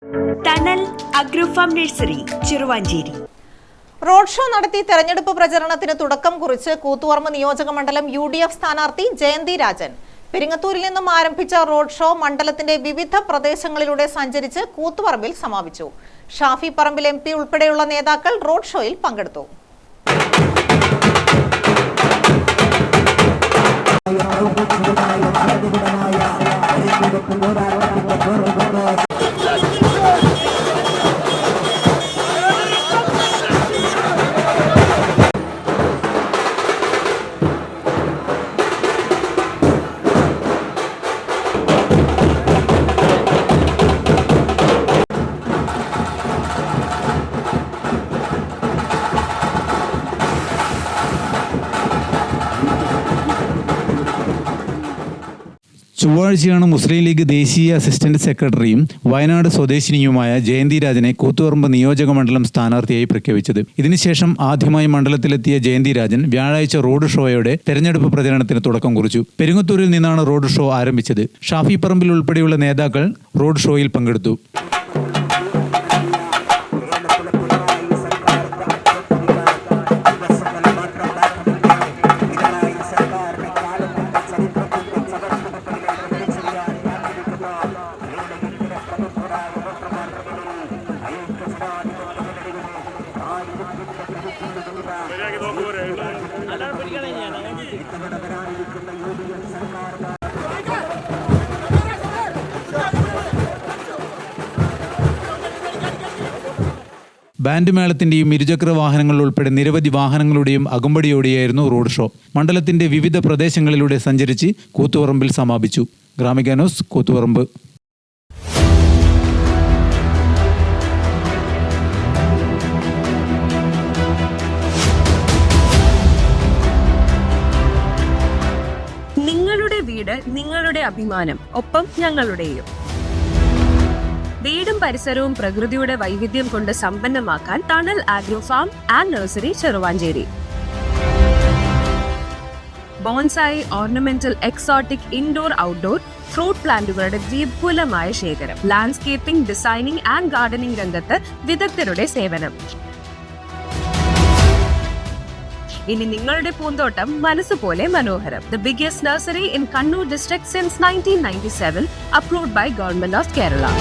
Tunnel agro farm nursery Cheruvancheri. Road show നടത്തി തെരഞ്ഞെടുപ്പ് പ്രചരണത്തിന് തുടക്കം കുറിച്ച് കൂത്തുപറമ്പ് നിയോജക മണ്ഡലം UDF സ്ഥാനാർത്ഥി ജയന്തി രാജൻ. പെരിങ്ങത്തൂരിൽ നിന്നും ആരംഭിച്ച റോഡ് ഷോ മണ്ഡലത്തിന്റെ വിവിധ പ്രദേശങ്ങളിലൂടെ സഞ്ചരിച്ച് കൂത്തുപറമ്പിൽ സമാപിച്ചു. ഷാഫി പറമ്പിൽ MP ഉൾപ്പെടെയുള്ള നേതാക്കൾ റോഡ് ഷോയിൽ പങ്കെടുത്തു. ചൊവ്വാഴ്ചയാണ് മുസ്ലിം ലീഗ് ദേശീയ അസിസ്റ്റന്റ് സെക്രട്ടറിയും വയനാട് സ്വദേശിനിയുമായ ജയന്തി രാജനെ കൂത്തുപറമ്പ് നിയോജക മണ്ഡലം സ്ഥാനാർത്ഥിയായി പ്രഖ്യാപിച്ചത്. ഇതിനുശേഷം ആദ്യമായി മണ്ഡലത്തിലെത്തിയ ജയന്തി രാജൻ വ്യാഴാഴ്ച റോഡ് ഷോയോടെ തെരഞ്ഞെടുപ്പ് പ്രചരണത്തിന് തുടക്കം കുറിച്ചു. പെരിങ്ങത്തൂരിൽ നിന്നാണ് റോഡ് ഷോ ആരംഭിച്ചത്. ഷാഫി പറമ്പിൽ ഉൾപ്പെടെയുള്ള നേതാക്കൾ റോഡ് ഷോയിൽ പങ്കെടുത്തു. ബാൻഡ് മേളത്തിന്റെയും ഇരുചക്ര വാഹനങ്ങൾ ഉൾപ്പെടെ നിരവധി വാഹനങ്ങളുടെയും അകമ്പടിയോടെയായിരുന്നു റോഡ് ഷോ. മണ്ഡലത്തിന്റെ വിവിധ പ്രദേശങ്ങളിലൂടെ സഞ്ചരിച്ച് കൂത്തുപറമ്പിൽ സമാപിച്ചു. ഗ്രാമിക ന്യൂസ്, കൂത്തുപറമ്പ്. നിങ്ങളുടെ വീട് നിങ്ങളുടെ അഭിമാനം, ഒപ്പം ഞങ്ങളുടെയും. വീടും പരിസരവും പ്രകൃതിയുടെ വൈവിധ്യം കൊണ്ട് സമ്പന്നമാക്കാൻ tunnel agrofarm and nursery Cheruvancheri. Bonsai, ornamental, exotic, indoor, outdoor fruit പ്ലാന്റുകളുടെ വിപുലമായ ശേഖരം. ലാൻഡ്സ്കേപ്പിംഗ്, ഡിസൈനിംഗ് ആൻഡ് ഗാർഡനിംഗ് രംഗത്ത് വിദഗ്ധരുടെ സേവനം. ഇനി നിങ്ങളുടെ പൂന്തോട്ടം മനസ്സുപോലെ മനോഹരം. The biggest nursery in Kannur district since 1997, approved by Government of Kerala.